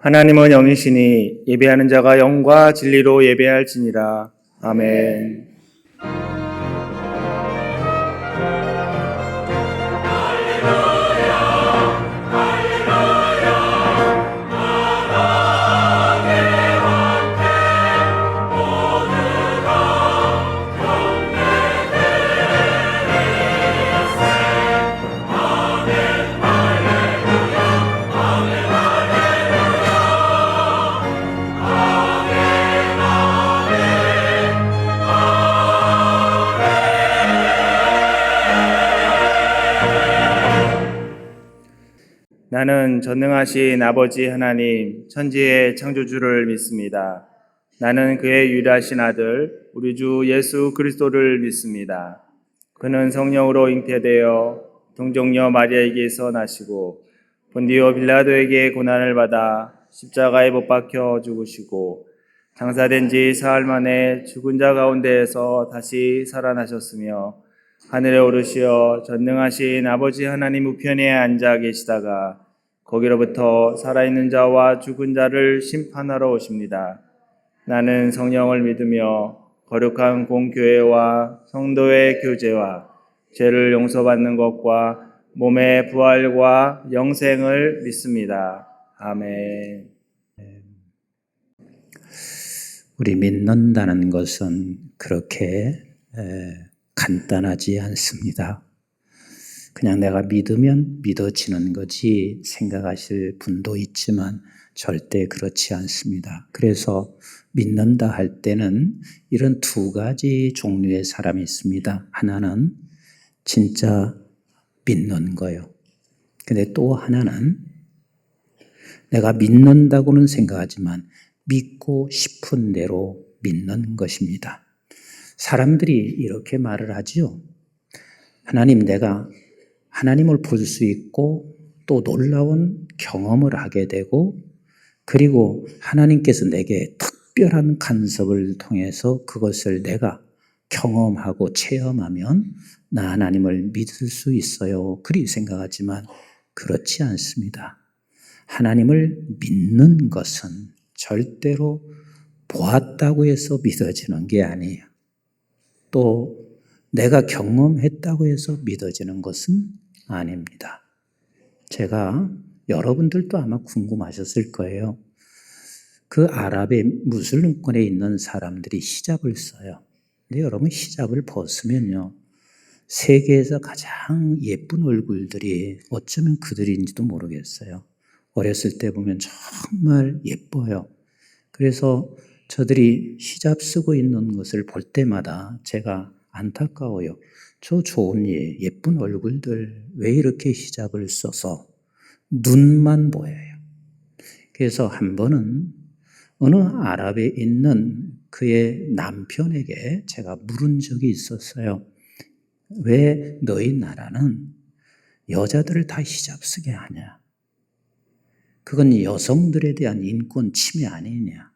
하나님은 영이시니 예배하는 자가 영과 진리로 예배할지니라. 아멘. 나는 전능하신 아버지 하나님, 천지의 창조주를 믿습니다. 나는 그의 유일하신 아들, 우리 주 예수 그리스도를 믿습니다. 그는 성령으로 잉태되어 동정녀 마리아에게서 나시고 본디오 빌라도에게 고난을 받아 십자가에 못 박혀 죽으시고 장사된 지 사흘 만에 죽은 자 가운데에서 다시 살아나셨으며 하늘에 오르시어 전능하신 아버지 하나님 우편에 앉아 계시다가 거기로부터 살아있는 자와 죽은 자를 심판하러 오십니다. 나는 성령을 믿으며 거룩한 공교회와 성도의 교제와 죄를 용서받는 것과 몸의 부활과 영생을 믿습니다. 아멘. 우리 믿는다는 것은 그렇게 간단하지 않습니다. 그냥 내가 믿으면 믿어지는 거지 생각하실 분도 있지만 절대 그렇지 않습니다. 그래서 믿는다 할 때는 이런 두 가지 종류의 사람이 있습니다. 하나는 진짜 믿는 거예요. 근데 또 하나는 내가 믿는다고는 생각하지만 믿고 싶은 대로 믿는 것입니다. 사람들이 이렇게 말을 하죠. 하나님, 내가 하나님을 볼 수 있고 또 놀라운 경험을 하게 되고 그리고 하나님께서 내게 특별한 간섭을 통해서 그것을 내가 경험하고 체험하면 나 하나님을 믿을 수 있어요. 그리 생각하지만 그렇지 않습니다. 하나님을 믿는 것은 절대로 보았다고 해서 믿어지는 게 아니에요. 또 내가 경험했다고 해서 믿어지는 것은 아닙니다. 제가 여러분들도 아마 궁금하셨을 거예요. 그 아랍의 무슬림권에 있는 사람들이 히잡을 써요. 근데 여러분 히잡을 벗으면요. 세계에서 가장 예쁜 얼굴들이 어쩌면 그들인지도 모르겠어요. 어렸을 때 보면 정말 예뻐요. 그래서 저들이 히잡 쓰고 있는 것을 볼 때마다 제가 안타까워요. 저 좋은 예쁜 얼굴들 왜 이렇게 히잡을 써서 눈만 보여요. 그래서 한 번은 어느 아랍에 있는 그의 남편에게 제가 물은 적이 있었어요. 왜 너희 나라는 여자들을 다 히잡 쓰게 하냐? 그건 여성들에 대한 인권 침해 아니냐?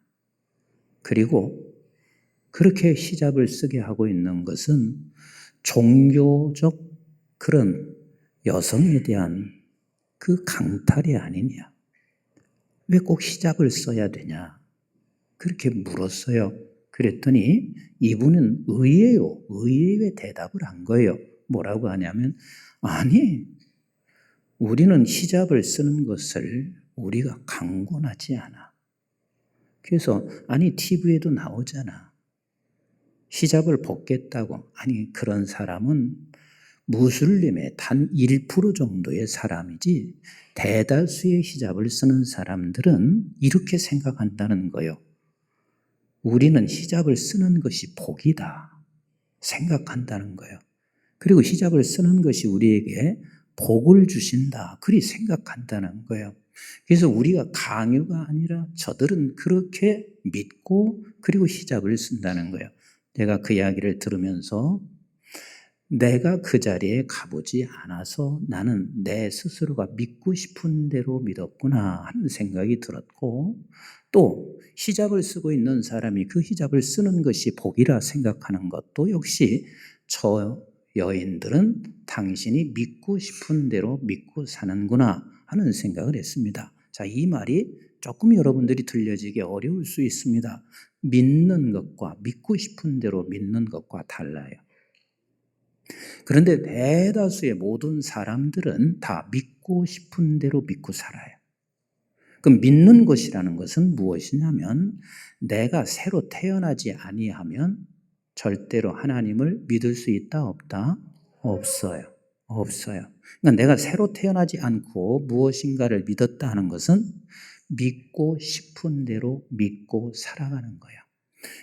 그리고 그렇게 히잡을 쓰게 하고 있는 것은 종교적 그런 여성에 대한 그 강탈이 아니냐? 왜 꼭 히잡을 써야 되냐? 그렇게 물었어요. 그랬더니 이분은 의외의 대답을 한 거예요. 뭐라고 하냐면 아니, 우리는 히잡을 쓰는 것을 우리가 강권하지 않아. 그래서 아니 TV에도 나오잖아. 히잡을 벗겠다고. 아니 그런 사람은 무슬림의 단 1% 정도의 사람이지 대다수의 히잡을 쓰는 사람들은 이렇게 생각한다는 거예요. 우리는 히잡을 쓰는 것이 복이다 생각한다는 거예요. 그리고 히잡을 쓰는 것이 우리에게 복을 주신다 그리 생각한다는 거예요. 그래서 우리가 강요가 아니라 저들은 그렇게 믿고 그리고 히잡을 쓴다는 거예요. 제가 그 이야기를 들으면서 내가 그 자리에 가보지 않아서 나는 내 스스로가 믿고 싶은 대로 믿었구나 하는 생각이 들었고 또 히잡을 쓰고 있는 사람이 그 히잡을 쓰는 것이 복이라 생각하는 것도 역시 저 여인들은 당신이 믿고 싶은 대로 믿고 사는구나 하는 생각을 했습니다. 자, 이 말이 조금 여러분들이 들려지기 어려울 수 있습니다. 믿는 것과 믿고 싶은 대로 믿는 것과 달라요. 그런데 대다수의 모든 사람들은 다 믿고 싶은 대로 믿고 살아요. 그럼 믿는 것이라는 것은 무엇이냐면 내가 새로 태어나지 아니하면 절대로 하나님을 믿을 수 있다 없다? 없어요. 없어요. 그러니까 내가 새로 태어나지 않고 무엇인가를 믿었다 하는 것은 믿고 싶은 대로 믿고 살아가는 거예요.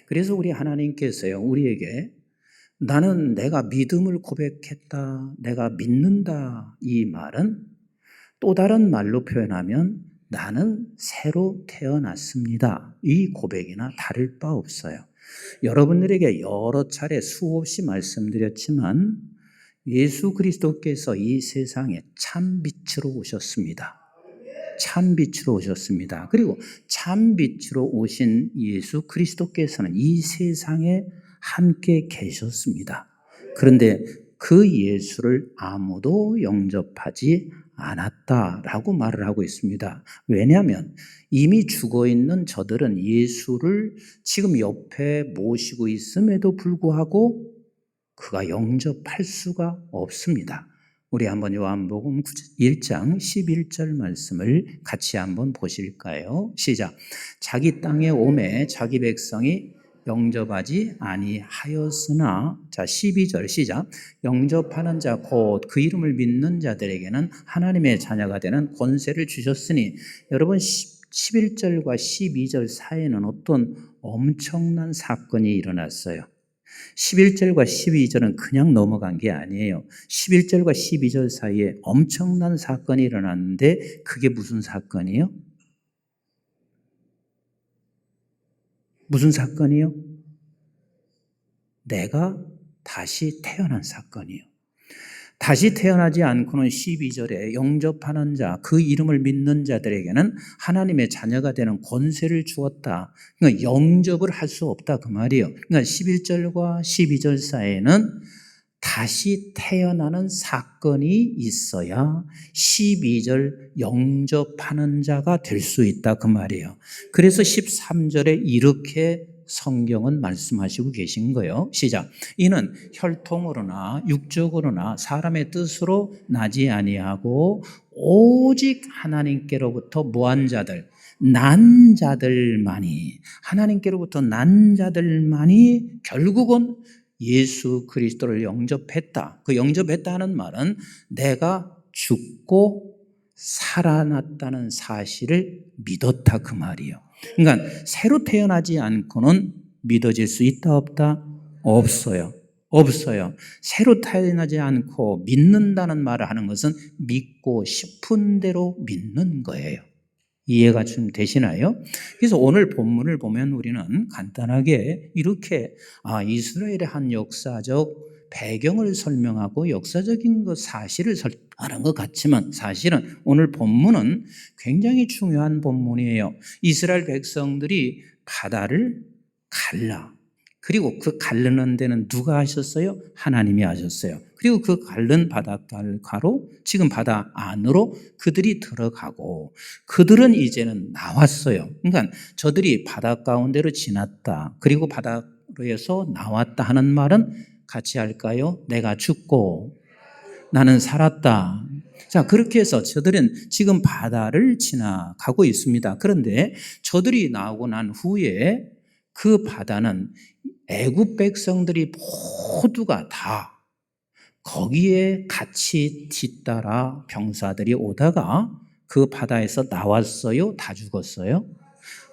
그래서 우리 하나님께서요, 우리에게 나는 내가 믿음을 고백했다, 내가 믿는다, 이 말은 또 다른 말로 표현하면 나는 새로 태어났습니다. 이 고백이나 다를 바 없어요. 여러분들에게 여러 차례 수없이 말씀드렸지만 예수 그리스도께서 이 세상에 참 빛으로 오셨습니다. 참 빛으로 오셨습니다. 그리고 참 빛으로 오신 예수 그리스도께서는 이 세상에 함께 계셨습니다. 그런데 그 예수를 아무도 영접하지 않았다라고 말을 하고 있습니다. 왜냐하면 이미 죽어 있는 저들은 예수를 지금 옆에 모시고 있음에도 불구하고 그가 영접할 수가 없습니다. 우리 한번 요한복음 1장 11절 말씀을 같이 한번 보실까요? 시작. 자기 땅에 오매 자기 백성이 영접하지 아니하였으나, 자 12절 시작. 영접하는 자 곧 그 이름을 믿는 자들에게는 하나님의 자녀가 되는 권세를 주셨으니, 여러분 11절과 12절 사이에는 어떤 엄청난 사건이 일어났어요. 11절과 12절은 그냥 넘어간 게 아니에요. 11절과 12절 사이에 엄청난 사건이 일어났는데 그게 무슨 사건이에요? 무슨 사건이요? 내가 다시 태어난 사건이요. 다시 태어나지 않고는 12절에 영접하는 자, 그 이름을 믿는 자들에게는 하나님의 자녀가 되는 권세를 주었다. 그러니까 영접을 할 수 없다 그 말이에요. 그러니까 11절과 12절 사이에는 다시 태어나는 사건이 있어야 12절 영접하는 자가 될 수 있다 그 말이에요. 그래서 13절에 이렇게 성경은 말씀하시고 계신 거예요. 시작. 이는 혈통으로나 육적으로나 사람의 뜻으로 나지 아니하고 오직 하나님께로부터 모한 자들, 난 자들만이, 하나님께로부터 난 자들만이 결국은 예수 그리스도를 영접했다. 그 영접했다 하는 말은 내가 죽고 살아났다는 사실을 믿었다 그 말이에요. 그러니까 새로 태어나지 않고는 믿어질 수 있다 없다? 없어요. 없어요. 새로 태어나지 않고 믿는다는 말을 하는 것은 믿고 싶은 대로 믿는 거예요. 이해가 좀 되시나요? 그래서 오늘 본문을 보면 우리는 간단하게 이렇게 이스라엘의 한 역사적 배경을 설명하고 역사적인 그 사실을 설명하는 것 같지만 사실은 오늘 본문은 굉장히 중요한 본문이에요. 이스라엘 백성들이 바다를 갈라. 그리고 그 가르는 데는 누가 하셨어요? 하나님이 하셨어요. 그리고 그 가른 바닷가로 지금 바다 안으로 그들이 들어가고 그들은 나왔어요. 그러니까 저들이 바다 가운데로 지났다. 그리고 바다로에서 나왔다 하는 말은 같이 할까요? 내가 죽고 나는 살았다. 자, 그렇게 해서 저들은 지금 바다를 지나가고 있습니다. 그런데 저들이 나오고 난 후에 그 바다는 애굽 백성들이 모두가 다 거기에 같이 뒤따라 병사들이 오다가 그 바다에서 나왔어요? 다 죽었어요?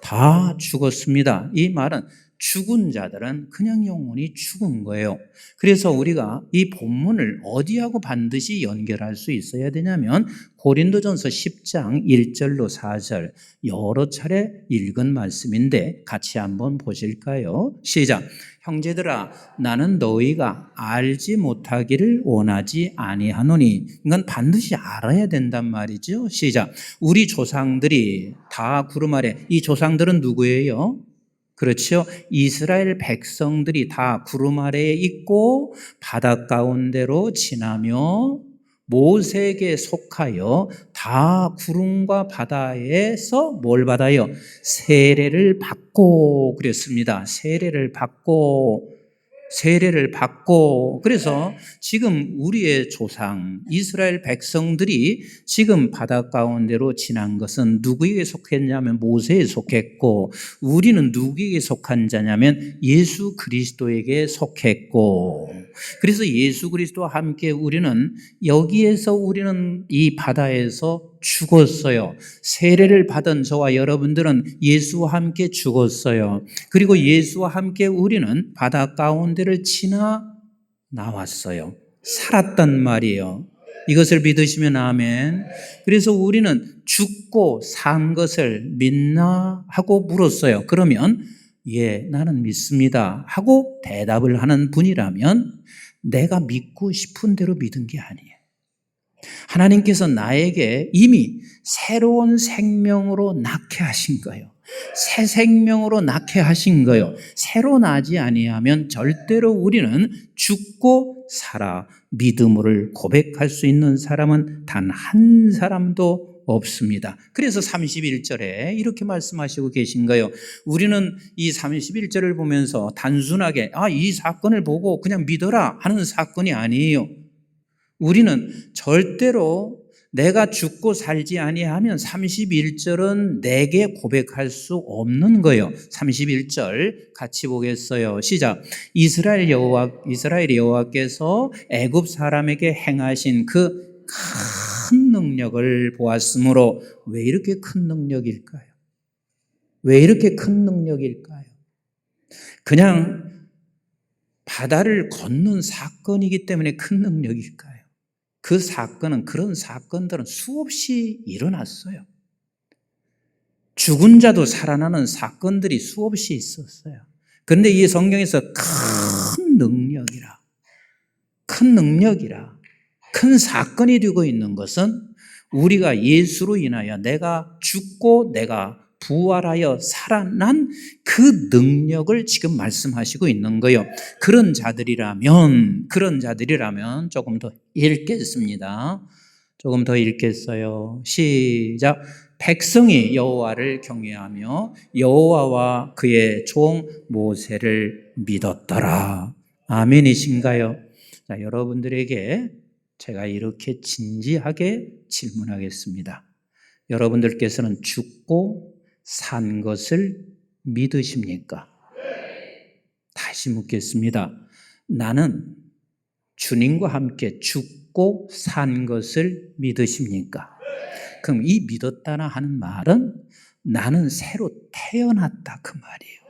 다 죽었습니다. 이 말은 죽은 자들은 그냥 영원히 죽은 거예요. 그래서 우리가 이 본문을 어디하고 반드시 연결할 수 있어야 되냐면 고린도전서 10장 1절로 4절 여러 차례 읽은 말씀인데 같이 한번 보실까요? 시작. 형제들아 나는 너희가 알지 못하기를 원하지 아니하노니, 이건 반드시 알아야 된단 말이죠. 시작. 우리 조상들이 다 구름 아래, 이 조상들은 누구예요? 그렇죠. 이스라엘 백성들이 다 구름 아래에 있고 바다 가운데로 지나며 모세에게 속하여 다 구름과 바다에서 뭘 받아요? 세례를 받고 그랬습니다. 세례를 받고 그래서 지금 우리의 조상 이스라엘 백성들이 지금 바다 가운데로 지난 것은 누구에게 속했냐면 모세에 속했고, 우리는 누구에게 속한 자냐면 예수 그리스도에게 속했고, 그래서 예수 그리스도와 함께 우리는 여기에서 우리는 이 바다에서 죽었어요. 세례를 받은 저와 여러분들은 예수와 함께 죽었어요. 그리고 예수와 함께 우리는 바다 가운데를 지나 나왔어요. 살았단 말이에요. 이것을 믿으시면 아멘. 그래서 우리는 죽고 산 것을 믿나 하고 물었어요. 그러면 예, 나는 믿습니다 하고 대답을 하는 분이라면 내가 믿고 싶은 대로 믿은 게 아니에요. 하나님께서 나에게 이미 새로운 생명으로 낳게 하신 거예요. 새 생명으로 낳게 하신 거예요. 새로 나지 아니하면 절대로 우리는 죽고 살아 믿음을 고백할 수 있는 사람은 단 한 사람도 없습니다. 그래서 31절에 이렇게 말씀하시고 계신 거예요. 우리는 이 31절을 보면서 단순하게 이 사건을 보고 그냥 믿어라 하는 사건이 아니에요. 우리는 절대로 내가 죽고 살지 아니하면 31절은 내게 고백할 수 없는 거예요. 31절 같이 보겠어요. 시작. 이스라엘 여호와께서 애굽 사람에게 행하신 그 큰 능력을 보았으므로. 왜 이렇게 큰 능력일까요? 왜 이렇게 큰 능력일까요? 그냥 바다를 걷는 사건이기 때문에 큰 능력일까요? 그 사건은, 그런 사건들은 수없이 일어났어요. 죽은 자도 살아나는 사건들이 수없이 있었어요. 그런데 이 성경에서 큰 능력이라, 큰 사건이 되고 있는 것은 우리가 예수로 인하여 내가 죽고 내가 부활하여 살아난 그 능력을 지금 말씀하시고 있는 거예요. 그런 자들이라면 조금 더 읽겠습니다. 조금 더 읽겠어요. 시작. 백성이 여호와를 경외하며 여호와와 그의 종 모세를 믿었더라. 아멘이신가요? 자, 여러분들에게 제가 이렇게 진지하게 질문하겠습니다. 여러분들께서는 죽고 산 것을 믿으십니까? 다시 묻겠습니다. 나는 주님과 함께 죽고 산 것을 믿으십니까? 그럼 이 믿었다나 하는 말은 나는 새로 태어났다 그 말이에요.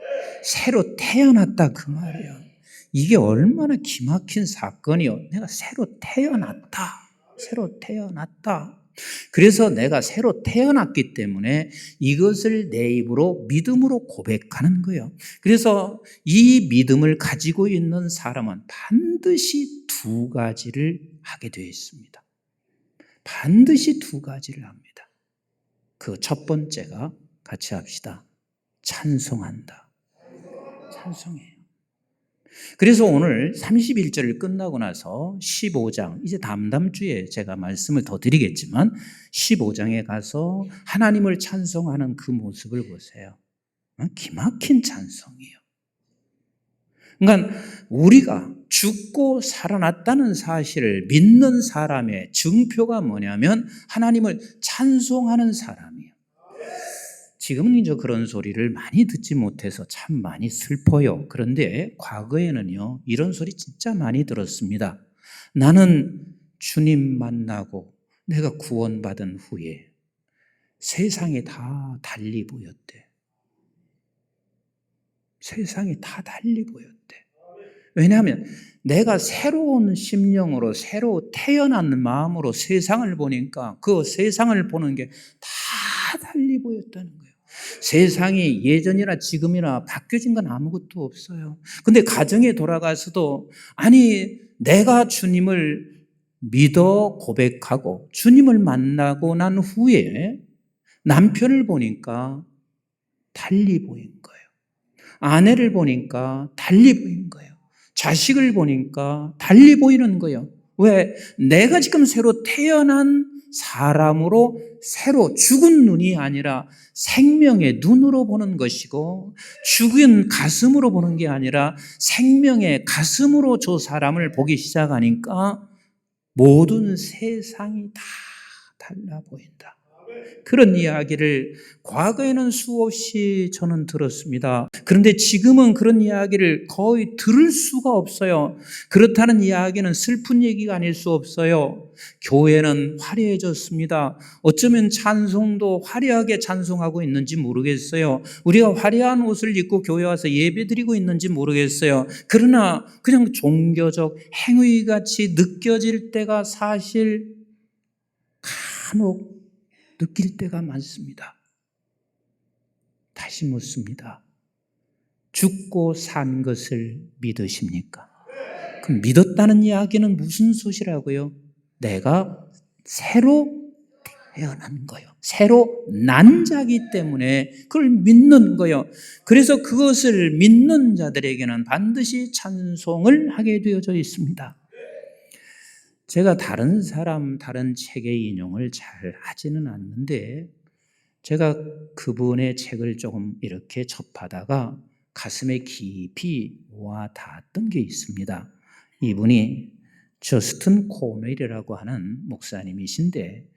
새로 태어났다 그 말이에요. 이게 얼마나 기막힌 사건이요. 내가 새로 태어났다. 그래서 내가 새로 태어났기 때문에 이것을 내 입으로 믿음으로 고백하는 거예요. 그래서 이 믿음을 가지고 있는 사람은 반드시 두 가지를 하게 되어 있습니다. 반드시 두 가지를 합니다. 그 첫 번째가 같이 합시다. 찬송한다. 찬송해요. 그래서 오늘 31절을 끝나고 나서 15장, 이제 다음 주에 제가 말씀을 더 드리겠지만 15장에 가서 하나님을 찬송하는 그 모습을 보세요. 기막힌 찬송이에요. 그러니까 우리가 죽고 살아났다는 사실을 믿는 사람의 증표가 뭐냐면 하나님을 찬송하는 사람이에요. 지금은 이제 그런 소리를 많이 듣지 못해서 참 많이 슬퍼요. 그런데 과거에는요, 이런 소리 진짜 많이 들었습니다. 나는 주님 만나고 내가 구원받은 후에 세상이 다 달리 보였대. 세상이 다 달리 보였대. 왜냐하면 내가 새로운 심령으로 새로 태어난 마음으로 세상을 보니까 그 세상을 보는 게 다 달리 보였다는 거예요. 세상이 예전이나 지금이나 바뀌어진 건 아무것도 없어요. 근데 가정에 돌아가서도 내가 주님을 믿어 고백하고 주님을 만나고 난 후에 남편을 보니까 달리 보인 거예요. 아내를 보니까 달리 보인 거예요. 자식을 보니까 달리 보이는 거예요. 왜? 내가 지금 새로 태어난 사람으로 새로 죽은 눈이 아니라 생명의 눈으로 보는 것이고 죽은 가슴으로 보는 게 아니라 생명의 가슴으로 저 사람을 보기 시작하니까 모든 세상이 다 달라 보인다. 그런 이야기를 과거에는 수없이 저는 들었습니다. 그런데 지금은 그런 이야기를 거의 들을 수가 없어요. 그렇다는 이야기는 슬픈 얘기가 아닐 수 없어요. 교회는 화려해졌습니다. 어쩌면 찬송도 화려하게 찬송하고 있는지 모르겠어요. 우리가 화려한 옷을 입고 교회 와서 예배드리고 있는지 모르겠어요. 그러나 그냥 종교적 행위같이 느껴질 때가 사실 간혹 느낄 때가 많습니다. 다시 묻습니다. 죽고 산 것을 믿으십니까? 그럼 믿었다는 이야기는 무슨 소시라고요? 내가 새로 태어난 거예요. 새로 난 자기 때문에 그걸 믿는 거예요. 그래서 그것을 믿는 자들에게는 반드시 찬송을 하게 되어져 있습니다. 제가 다른 책의 인용을 잘 하지는 않는데 제가 그분의 책을 조금 이렇게 접하다가 가슴에 깊이 와 닿았던 게 있습니다. 이분이 저스틴 코넬이라고 하는 목사님이신데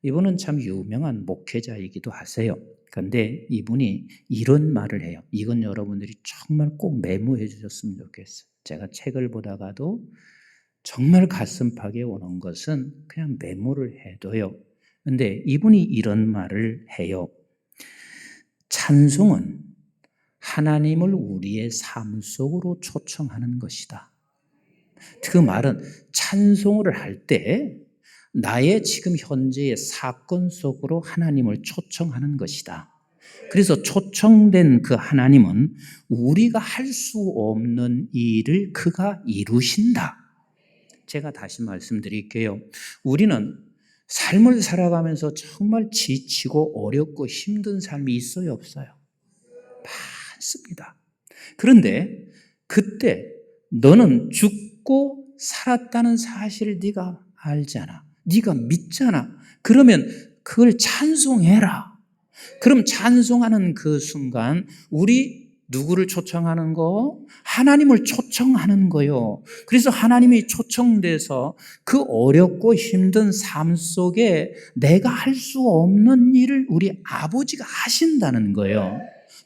이분은 참 유명한 목회자이기도 하세요. 그런데 이분이 이런 말을 해요. 이건 여러분들이 정말 꼭 메모해 주셨으면 좋겠어요. 제가 책을 보다가도 정말 가슴팍에 오는 것은 그냥 메모를 해둬요. 그런데 이분이 이런 말을 해요. 찬송은 하나님을 우리의 삶 속으로 초청하는 것이다. 그 말은 찬송을 할 때 나의 지금 현재의 사건 속으로 하나님을 초청하는 것이다. 그래서 초청된 그 하나님은 우리가 할 수 없는 일을 그가 이루신다. 제가 다시 말씀드릴게요. 우리는 삶을 살아가면서 정말 지치고 어렵고 힘든 삶이 있어요, 없어요? 많습니다. 그런데 그때 너는 죽고 살았다는 사실을 네가 알잖아. 네가 믿잖아. 그러면 그걸 찬송해라. 그럼 찬송하는 그 순간 우리 누구를 초청하는 거? 하나님을 초청하는 거요. 그래서 하나님이 초청돼서 그 어렵고 힘든 삶 속에 내가 할 수 없는 일을 우리 아버지가 하신다는 거예요.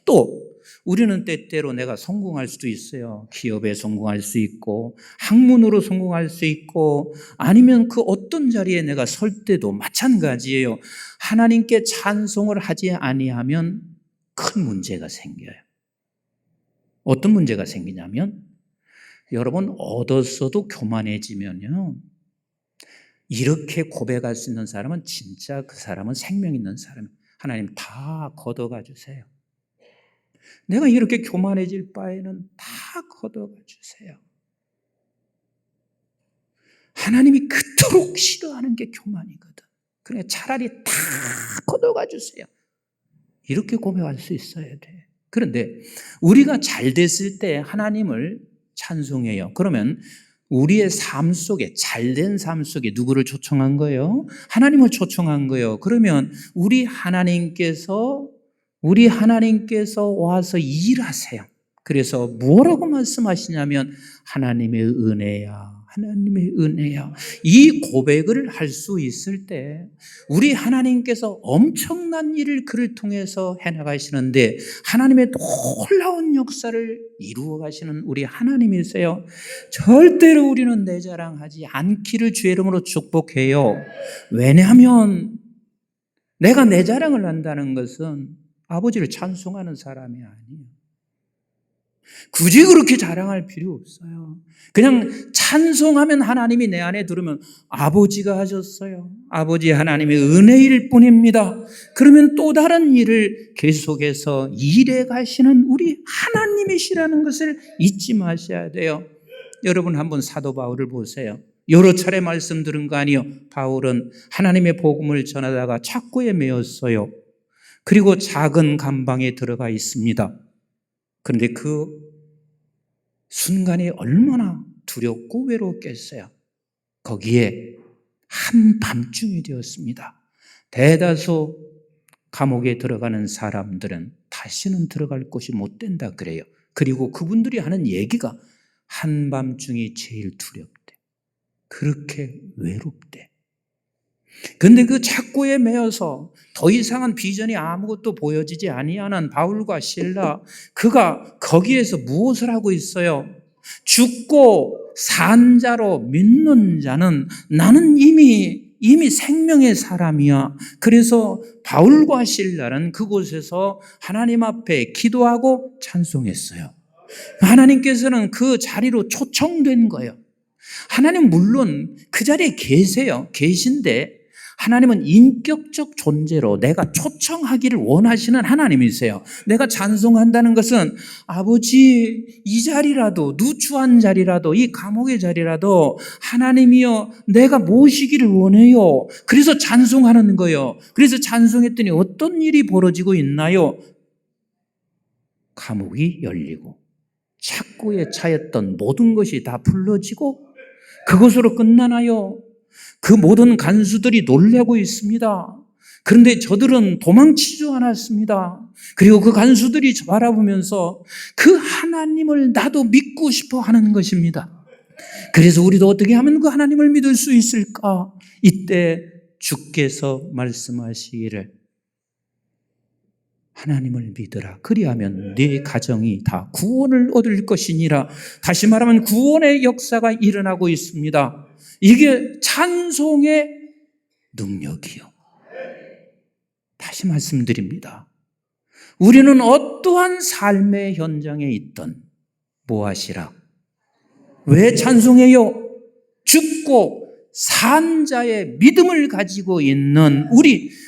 또 우리는 때때로 내가 성공할 수도 있어요. 기업에 성공할 수 있고 학문으로 성공할 수 있고 아니면 그 어떤 자리에 내가 설 때도 마찬가지예요. 하나님께 찬송을 하지 아니하면 큰 문제가 생겨요. 어떤 문제가 생기냐면 여러분 얻었어도 교만해지면요. 이렇게 고백할 수 있는 사람은 진짜 그 사람은 생명 있는 사람이에요. 하나님 다 걷어가 주세요. 내가 이렇게 교만해질 바에는 다 걷어가 주세요. 하나님이 그토록 싫어하는 게 교만이거든. 그러니까 차라리 다 걷어가 주세요. 이렇게 고백할 수 있어야 돼. 그런데 우리가 잘 됐을 때 하나님을 찬송해요. 그러면 우리의 삶 속에 잘된 삶 속에 누구를 초청한 거예요? 하나님을 초청한 거예요. 그러면 우리 하나님께서 와서 일하세요. 그래서 뭐라고 말씀하시냐면 하나님의 은혜야. 하나님의 은혜야. 이 고백을 할 수 있을 때 우리 하나님께서 엄청난 일을 그를 통해서 해나가시는데 하나님의 놀라운 역사를 이루어 가시는 우리 하나님이세요. 절대로 우리는 내 자랑하지 않기를 주의 이름으로 축복해요. 왜냐하면 내가 내 자랑을 한다는 것은 아버지를 찬송하는 사람이 아니에요. 굳이 그렇게 자랑할 필요 없어요. 그냥 찬송하면 하나님이 내 안에 들으면 아버지가 하셨어요. 아버지 하나님의 은혜일 뿐입니다. 그러면 또 다른 일을 계속해서 일해 가시는 우리 하나님이시라는 것을 잊지 마셔야 돼요. 여러분 한번 사도 바울을 보세요. 여러 차례 말씀 들은 거 아니에요. 바울은 하나님의 복음을 전하다가 착고에 매였어요. 그리고 작은 감방에 들어가 있습니다. 그런데 그 순간이 얼마나 두렵고 외롭겠어요. 거기에 한밤중이 되었습니다. 대다수 감옥에 들어가는 사람들은 다시는 들어갈 곳이 못 된다 그래요. 그리고 그분들이 하는 얘기가 한밤중이 제일 두렵대. 그렇게 외롭대. 근데 그 착고에 매여서 더 이상한 비전이 아무것도 보여지지 아니하는 바울과 실라, 그가 거기에서 무엇을 하고 있어요? 죽고 산 자로 믿는 자는 나는 이미 생명의 사람이야. 그래서 바울과 실라는 그곳에서 하나님 앞에 기도하고 찬송했어요. 하나님께서는 그 자리로 초청된 거예요. 하나님 물론 그 자리에 계신데 하나님은 인격적 존재로 내가 초청하기를 원하시는 하나님이세요. 내가 찬송한다는 것은 아버지, 이 자리라도, 누추한 자리라도, 이 감옥의 자리라도 하나님이여 내가 모시기를 원해요. 그래서 찬송하는 거예요. 그래서 찬송했더니 어떤 일이 벌어지고 있나요? 감옥이 열리고 착고에 차였던 모든 것이 다 풀어지고 그것으로 끝나나요? 그 모든 간수들이 놀라고 있습니다. 그런데 저들은 도망치지 않았습니다. 그리고 그 간수들이 바라보면서 그 하나님을 나도 믿고 싶어 하는 것입니다. 그래서 우리도 어떻게 하면 그 하나님을 믿을 수 있을까? 이때 주께서 말씀하시기를 하나님을 믿으라. 그리하면 네 가정이 다 구원을 얻을 것이니라. 다시 말하면 구원의 역사가 일어나고 있습니다. 이게 찬송의 능력이요. 다시 말씀드립니다. 우리는 어떠한 삶의 현장에 있든 뭐 하시라? 왜 찬송해요? 죽고 산 자의 믿음을 가지고 있는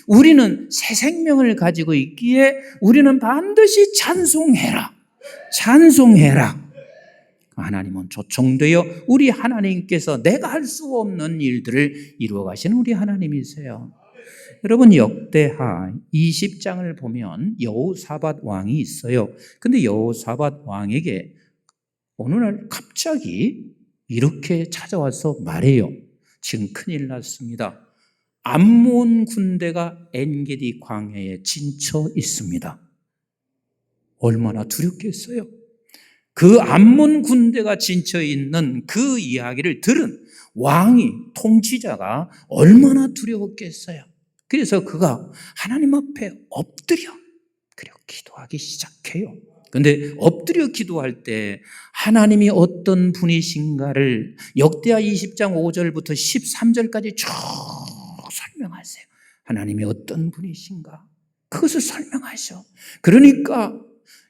우리는 새 생명을 가지고 있기에 우리는 반드시 찬송해라. 하나님은 초청되어 우리 하나님께서 내가 할 수 없는 일들을 이루어 가시는 우리 하나님이세요. 여러분, 역대하 20장을 보면 여호사밧 왕이 있어요. 근데 여호사밧 왕에게 어느 날 갑자기 이렇게 찾아와서 말해요. 지금 큰일 났습니다. 암몬 군대가 엔게디 광야에 진쳐 있습니다. 얼마나 두렵겠어요? 그 암몬 군대가 진쳐 있는 그 이야기를 들은 왕이, 통치자가 얼마나 두려웠겠어요? 그래서 그가 하나님 앞에 엎드려 그리고 기도하기 시작해요. 그런데 엎드려 기도할 때 하나님이 어떤 분이신가를 역대하 20장 5절부터 13절까지 쭉 설명하세요. 하나님이 어떤 분이신가? 그것을 설명하셔. 그러니까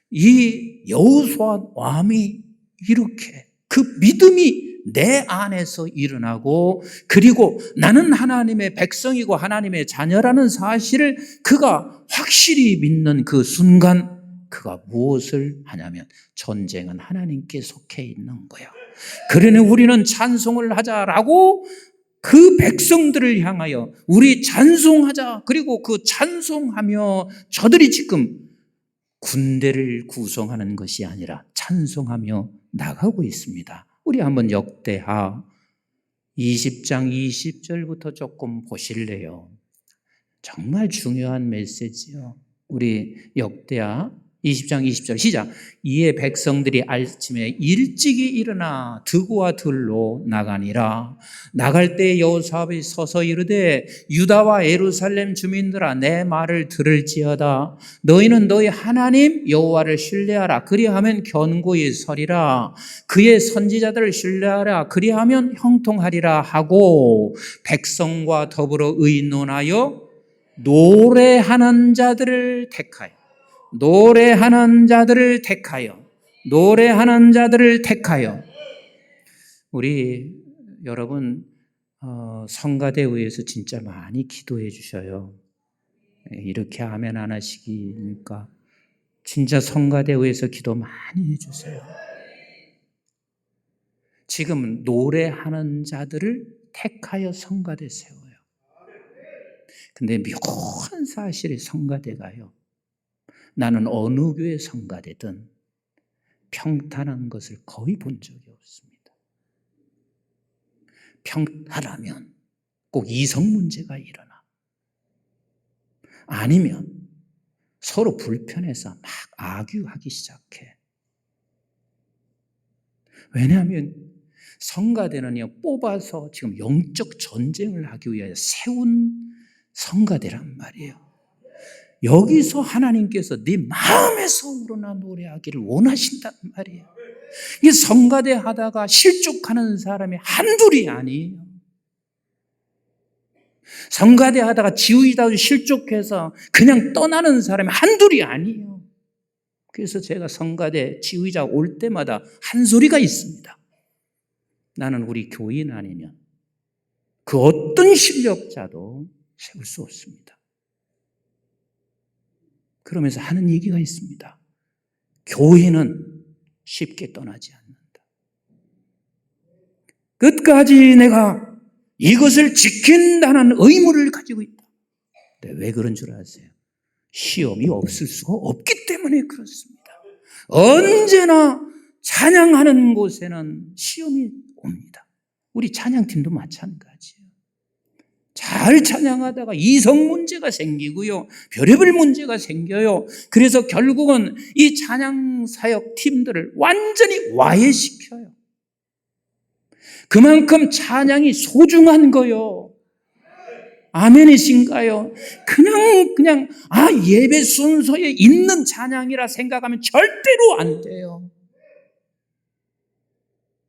이 여호수아 왕이 이렇게 그 믿음이 내 안에서 일어나고, 그리고 나는 하나님의 백성이고 하나님의 자녀라는 사실을 그가 확실히 믿는 그 순간 그가 무엇을 하냐면 전쟁은 하나님께 속해 있는 거야. 그러니 우리는 찬송을 하자라고 그 백성들을 향하여 우리 찬송하자. 그리고 그 찬송하며 저들이 지금 군대를 구성하는 것이 아니라 찬송하며 나가고 있습니다. 우리 한번 역대하 20장 20절부터 조금 보실래요? 정말 중요한 메시지요. 우리 역대하 20장 20절 시작. 이에 백성들이 아침에 일찍이 일어나 드고와 들로 나가니라. 나갈 때 여호사밧이 서서 이르되 유다와 예루살렘 주민들아 내 말을 들을지어다. 너희는 너희 하나님 여호와를 신뢰하라. 그리하면 견고히 서리라. 그의 선지자들을 신뢰하라. 그리하면 형통하리라 하고 백성과 더불어 의논하여 노래하는 자들을 택하여 우리 여러분 성가대회에서 진짜 많이 기도해 주셔요. 이렇게 아멘 안 하시기니까 진짜 성가대회에서 기도 많이 해주세요. 지금 노래하는 자들을 택하여 성가대 세워요. 근데 묘한 사실이 성가대가요, 나는 어느 교회 성가대든 평탄한 것을 거의 본 적이 없습니다. 평하라면 꼭 이성 문제가 일어나. 아니면 서로 불편해서 막 악유하기 시작해. 왜냐하면 성가대는요, 뽑아서 지금 영적 전쟁을 하기 위해 세운 성가대란 말이에요. 여기서 하나님께서 네 마음에서 우러나 노래하기를 원하신단 말이에요. 이 성가대 하다가 실족하는 사람이 한둘이 아니에요. 성가대 하다가 지우이다 실족해서 그냥 떠나는 사람이 한둘이 아니에요. 그래서 제가 성가대 지우이자 올 때마다 한 소리가 있습니다. 나는 우리 교인 아니면 그 어떤 실력자도 세울 수 없습니다. 그러면서 하는 얘기가 있습니다. 교인은 쉽게 떠나지 않는다. 끝까지 내가 이것을 지킨다는 의무를 가지고 있다. 근데 왜 그런 줄 아세요? 시험이 없을 수가 없기 때문에 그렇습니다. 언제나 찬양하는 곳에는 시험이 옵니다. 우리 찬양팀도 마찬가지예요. 잘 찬양하다가 이성 문제가 생기고요. 별의별 문제가 생겨요. 그래서 결국은 이 찬양 사역 팀들을 완전히 와해시켜요. 그만큼 찬양이 소중한 거요. 아멘이신가요? 그냥 예배 순서에 있는 찬양이라 생각하면 절대로 안 돼요.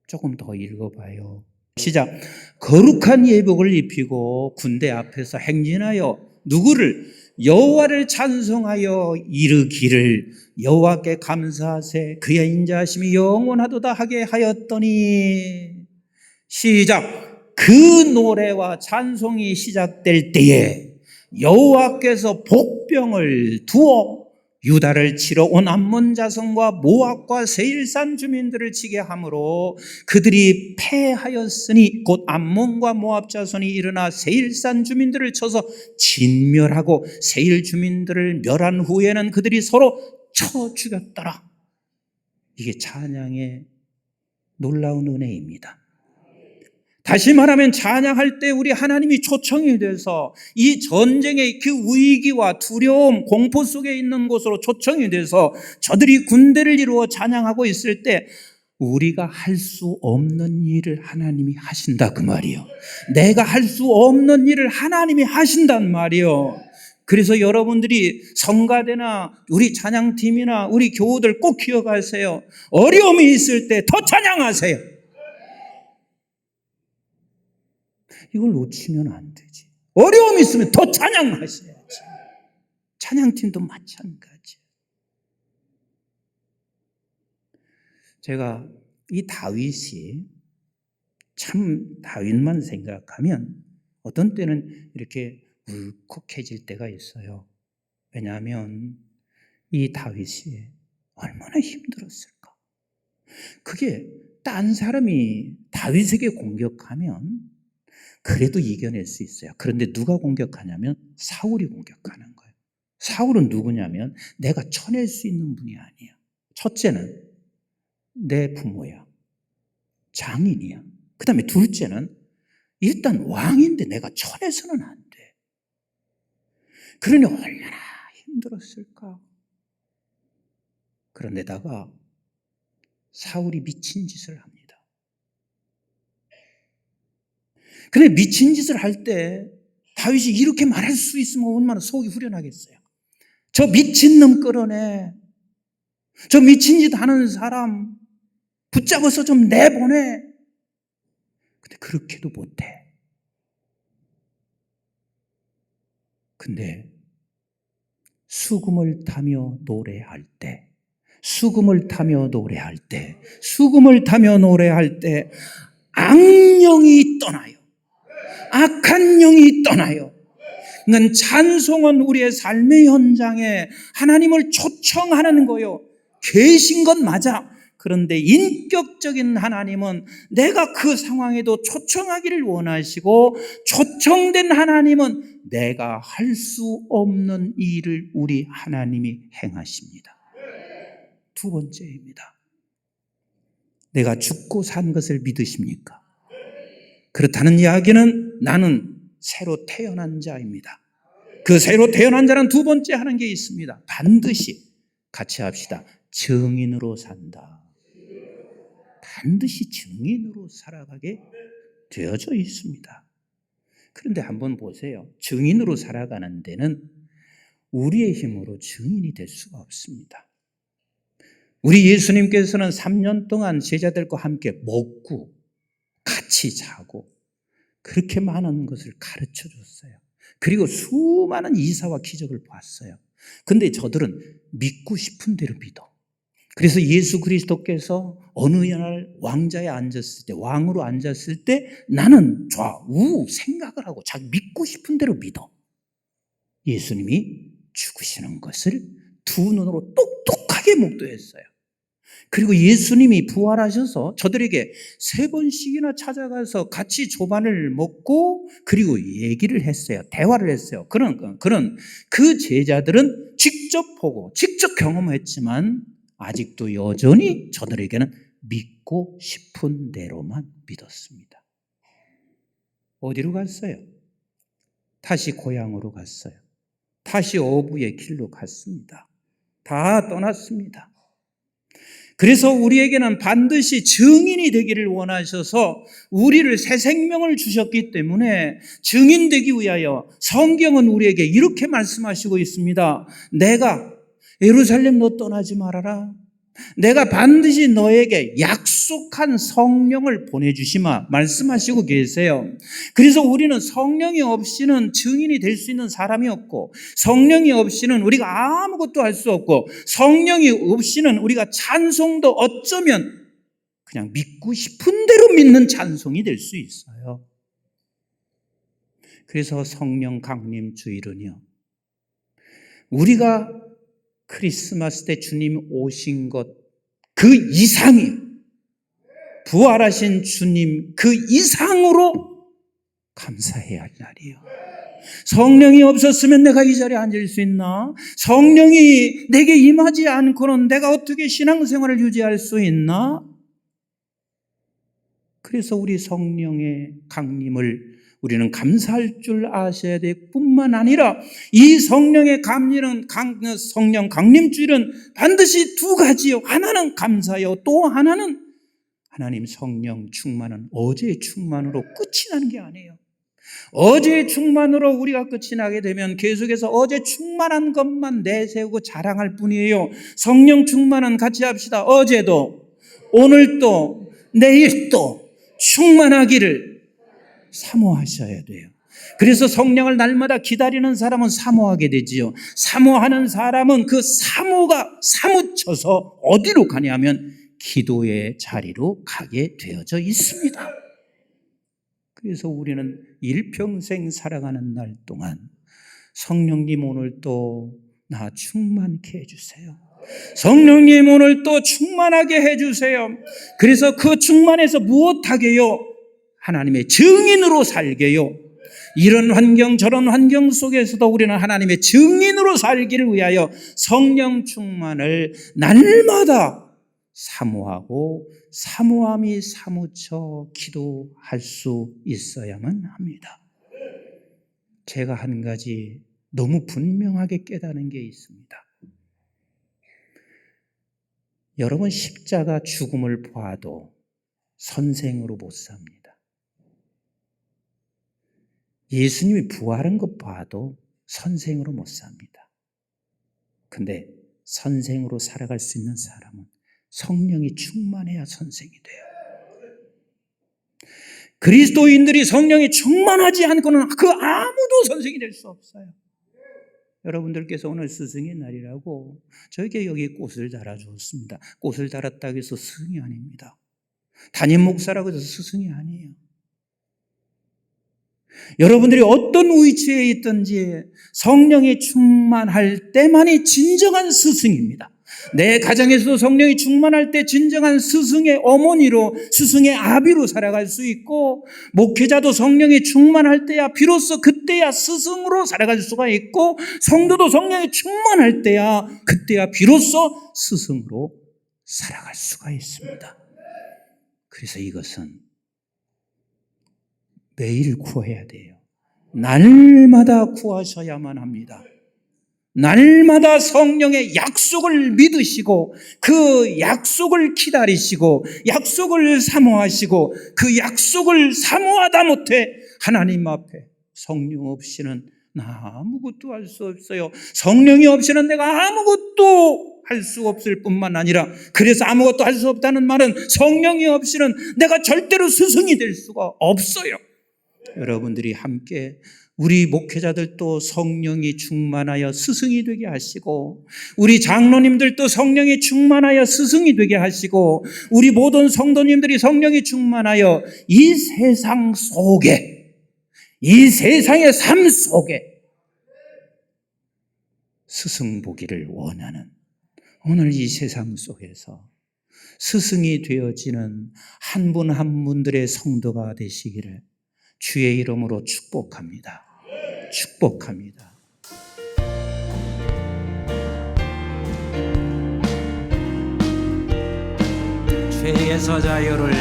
조금 더 읽어봐요. 시작. 거룩한 예복을 입히고 군대 앞에서 행진하여 누구를? 여호와를 찬송하여 이르기를 여호와께 감사하세 그의 인자하심이 영원하도다 하게 하였더니 시작. 그 노래와 찬송이 시작될 때에 여호와께서 복병을 두어 유다를 치러 온 암몬 자손과 모압과 세일산 주민들을 치게 하므로 그들이 패하였으니 곧 암몬과 모압 자손이 일어나 세일산 주민들을 쳐서 진멸하고 세일 주민들을 멸한 후에는 그들이 서로 쳐 죽였더라. 이게 찬양의 놀라운 은혜입니다. 다시 말하면 찬양할 때 우리 하나님이 초청이 돼서 이 전쟁의 그 위기와 두려움, 공포 속에 있는 곳으로 초청이 돼서 저들이 군대를 이루어 찬양하고 있을 때 우리가 할 수 없는 일을 하나님이 하신다 그 말이에요. 내가 할 수 없는 일을 하나님이 하신단 말이에요. 그래서 여러분들이 성가대나 우리 찬양팀이나 우리 교우들 꼭 기억하세요. 어려움이 있을 때 더 찬양하세요. 이걸 놓치면 안 되지. 어려움이 있으면 더 찬양하셔야지. 찬양팀도 마찬가지예요. 제가 이 다윗이 참 다윗만 생각하면 어떤 때는 이렇게 울컥해질 때가 있어요. 왜냐하면 이 다윗이 얼마나 힘들었을까. 그게 딴 사람이 다윗에게 공격하면 그래도 이겨낼 수 있어요. 그런데 누가 공격하냐면 사울이 공격하는 거예요. 사울은 누구냐면 내가 쳐낼 수 있는 분이 아니야. 첫째는 내 부모야. 장인이야. 그 다음에 둘째는 일단 왕인데 내가 쳐내서는 안 돼. 그러니 얼마나 힘들었을까. 그런데다가 사울이 미친 짓을 합니다. 근데 미친 짓을 할 때 다윗이 이렇게 말할 수 있으면 얼마나 속이 후련하겠어요. 저 미친 놈 끌어내. 저 미친 짓 하는 사람 붙잡아서 좀 내보내. 근데 그렇게도 못해. 근데 수금을 타며 노래할 때, 수금을 타며 노래할 때, 수금을 타며 노래할 때 악령이 떠나요. 악한 영이 떠나요. 그러니까 찬송은 우리의 삶의 현장에 하나님을 초청하는 거예요. 계신 건 맞아. 그런데 인격적인 하나님은 내가 그 상황에도 초청하기를 원하시고 초청된 하나님은 내가 할 수 없는 일을 우리 하나님이 행하십니다. 두 번째입니다. 내가 죽고 산 것을 믿으십니까? 그렇다는 이야기는 나는 새로 태어난 자입니다. 그 새로 태어난 자는 두 번째 하는 게 있습니다. 반드시 같이 합시다. 증인으로 산다. 반드시 증인으로 살아가게 되어져 있습니다. 그런데 한번 보세요. 증인으로 살아가는 데는 우리의 힘으로 증인이 될 수가 없습니다. 우리 예수님께서는 3년 동안 제자들과 함께 먹고 같이 자고 그렇게 많은 것을 가르쳐 줬어요. 그리고 수많은 이사와 기적을 봤어요. 근데 저들은 믿고 싶은 대로 믿어. 그래서 예수 그리스도께서 어느 날 왕자에 앉았을 때, 왕으로 앉았을 때 나는 좌우 생각을 하고 자기 믿고 싶은 대로 믿어. 예수님이 죽으시는 것을 두 눈으로 똑똑하게 목도했어요. 그리고 예수님이 부활하셔서 저들에게 3번씩이나 찾아가서 같이 조반을 먹고 그리고 얘기를 했어요. 대화를 했어요. 그런 그 제자들은 직접 보고 직접 경험했지만 아직도 여전히 저들에게는 믿고 싶은 대로만 믿었습니다. 어디로 갔어요? 다시 고향으로 갔어요. 다시 어부의 길로 갔습니다. 다 떠났습니다. 그래서 우리에게는 반드시 증인이 되기를 원하셔서 우리를 새 생명을 주셨기 때문에 증인되기 위하여 성경은 우리에게 이렇게 말씀하시고 있습니다. 내가 예루살렘 너 떠나지 말아라. 내가 반드시 너에게 약속한 성령을 보내주시마 말씀하시고 계세요. 그래서 우리는 성령이 없이는 증인이 될 수 있는 사람이 없고 성령이 없이는 우리가 아무것도 할 수 없고 성령이 없이는 우리가 찬송도 어쩌면 그냥 믿고 싶은 대로 믿는 찬송이 될 수 있어요. 그래서 성령 강림 주일은요, 우리가 크리스마스 때 주님 오신 것 그 이상이 부활하신 주님 그 이상으로 감사해야 할 날이에요. 성령이 없었으면 내가 이 자리에 앉을 수 있나? 성령이 내게 임하지 않고는 내가 어떻게 신앙생활을 유지할 수 있나? 그래서 우리 성령의 강림을 우리는 감사할 줄 아셔야 될 뿐만 아니라 이 성령의 성령 강림주일은 반드시 두 가지요. 하나는 감사요. 또 하나는 하나님 성령 충만은 어제의 충만으로 끝이 나는 게 아니에요. 어제의 충만으로 우리가 끝이 나게 되면 계속해서 어제 충만한 것만 내세우고 자랑할 뿐이에요. 성령 충만은 같이 합시다. 어제도 오늘도 내일도 충만하기를 사모하셔야 돼요. 그래서 성령을 날마다 기다리는 사람은 사모하게 되지요. 사모하는 사람은 그 사모가 사무쳐서 어디로 가냐면 기도의 자리로 가게 되어져 있습니다. 그래서 우리는 일평생 살아가는 날 동안 성령님 오늘 또 나 충만케 해주세요. 성령님 오늘 또 충만하게 해주세요. 그래서 그 충만해서 무엇하게요? 하나님의 증인으로 살게요. 이런 환경 저런 환경 속에서도 우리는 하나님의 증인으로 살기를 위하여 성령 충만을 날마다 사모하고 사모함이 사무쳐 기도할 수 있어야만 합니다. 제가 한 가지 너무 분명하게 깨닫는 게 있습니다. 여러분 십자가 죽음을 봐도 선생으로 못 삽니다. 예수님이 부활한 것 봐도 선생으로 못 삽니다. 근데 선생으로 살아갈 수 있는 사람은 성령이 충만해야 선생이 돼요. 그리스도인들이 성령이 충만하지 않고는 그 아무도 선생이 될 수 없어요. 여러분들께서 오늘 스승의 날이라고 저에게 여기 꽃을 달아주었습니다. 꽃을 달았다고 해서 스승이 아닙니다. 담임 목사라고 해서 스승이 아니에요. 여러분들이 어떤 위치에 있든지 성령이 충만할 때만이 진정한 스승입니다. 내 가정에서도 성령이 충만할 때 진정한 스승의 어머니로 스승의 아비로 살아갈 수 있고 목회자도 성령이 충만할 때야 비로소 그때야 스승으로 살아갈 수가 있고 성도도 성령이 충만할 때야 그때야 비로소 스승으로 살아갈 수가 있습니다. 그래서 이것은 매일 구해야 돼요. 날마다 구하셔야만 합니다. 날마다 성령의 약속을 믿으시고 그 약속을 기다리시고 약속을 사모하시고 그 약속을 사모하다 못해 하나님 앞에 성령 없이는 나 아무것도 할 수 없어요. 성령이 없이는 내가 아무것도 할 수 없을 뿐만 아니라, 그래서 아무것도 할 수 없다는 말은 성령이 없이는 내가 절대로 스승이 될 수가 없어요. 여러분들이 함께 우리 목회자들도 성령이 충만하여 스승이 되게 하시고, 우리 장로님들도 성령이 충만하여 스승이 되게 하시고, 우리 모든 성도님들이 성령이 충만하여 이 세상 속에, 이 세상의 삶 속에 스승 보기를 원하는, 오늘 이 세상 속에서 스승이 되어지는 한 분 한 분들의 성도가 되시기를 주의 이름으로 축복합니다. 축복합니다. 죄에서 자유를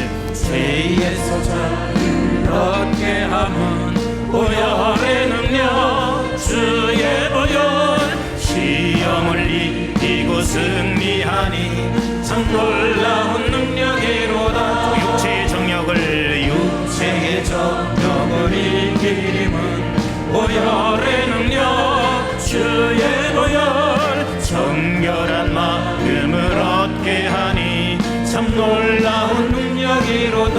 얻게 함은 보혈의 능력, 주의 보혈, 시험을 이기고 승리하니 참 놀라운 능력이로다. 육체의 정력을 이기림은 보혈의 능력, 주의 보혈, 정결한 마음을 얻게 하니 참 놀라운 능력이로다.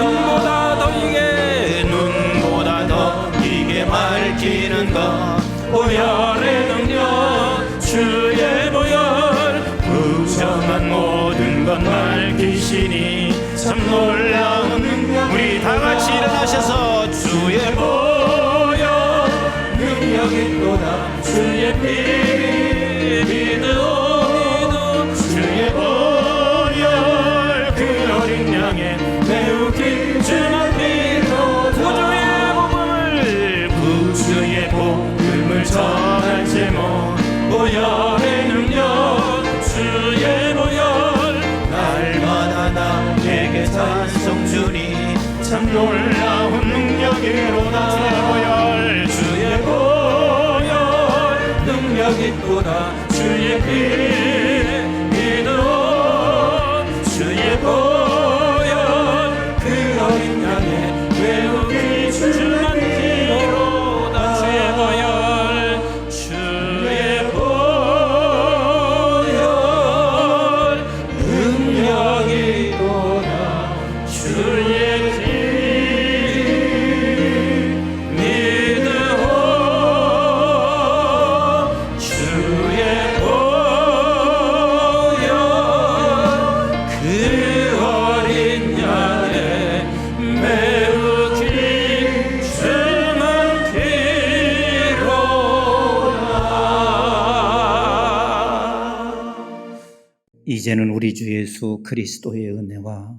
눈보다 더 이게 밝히는 것, 보혈의 능력, 주의 보혈, 부정한 모든 것 밝히시니 참 놀라운 능력. 우리 다 같이 일어나셔서 주의 보혈 능력이로다. 주의 피 믿음, 주의 보혈 그 어린 양의 매우 깊은 피로 구주의 복음을 전할 제목, 보혈의 능력, 주의 보혈, 날마다 나에게 찬송 주니 참 놀라운 능력이로다. 주의 보혈 능력이로다. 주의 피 믿음, 주의 보혈 그 어린 양의 매우 깊은 피로다. 주의 보혈, 주의 보혈 능력이로다. 주의 이제는 우리 주 예수 그리스도의 은혜와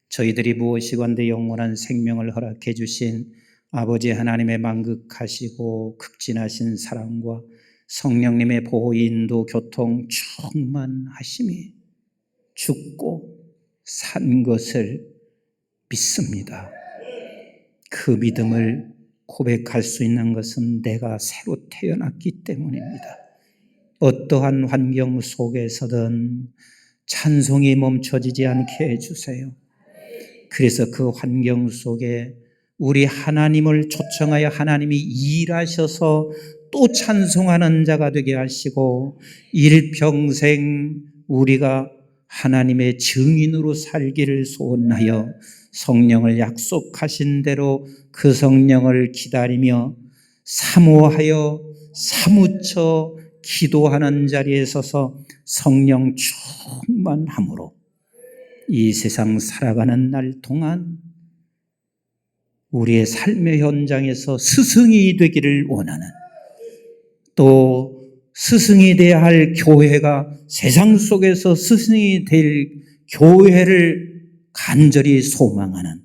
저희들이 무엇이건대 영원한 생명을 허락해 주신 아버지 하나님의 만극하시고 극진하신 사랑과 성령님의 보호 인도 교통 충만하심이 죽고 산 것을 믿습니다. 그 믿음을 고백할 수 있는 것은 내가 새로 태어났기 때문입니다. 어떠한 환경 속에서든 찬송이 멈춰지지 않게 해주세요. 그래서 그 환경 속에 우리 하나님을 초청하여 하나님이 일하셔서 또 찬송하는 자가 되게 하시고, 일평생 우리가 하나님의 증인으로 살기를 소원하여 성령을 약속하신 대로 그 성령을 기다리며 사모하여 사무쳐 기도하는 자리에 서서 성령 충만함으로 이 세상 살아가는 날 동안 우리의 삶의 현장에서 스승이 되기를 원하는, 또 스승이 되어야 할 교회가 세상 속에서 스승이 될 교회를 간절히 소망하는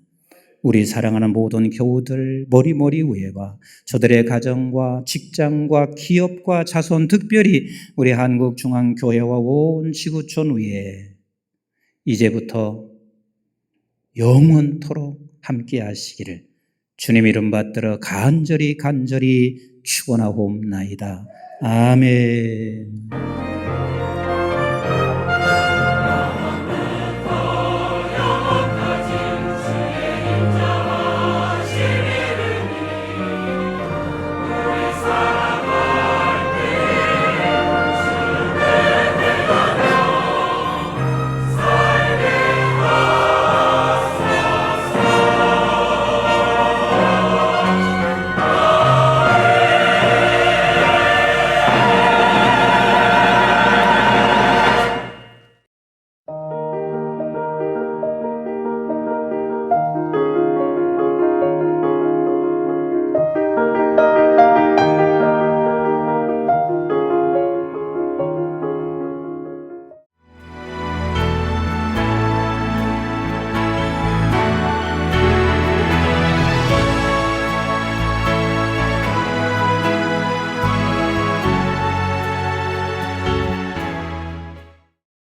우리 사랑하는 모든 교우들 머리머리 위에와 저들의 가정과 직장과 기업과 자손, 특별히 우리 한국중앙교회와 온 지구촌 위에 이제부터 영원토록 함께 하시기를 주님 이름 받들어 간절히 축원하옵나이다. 아멘.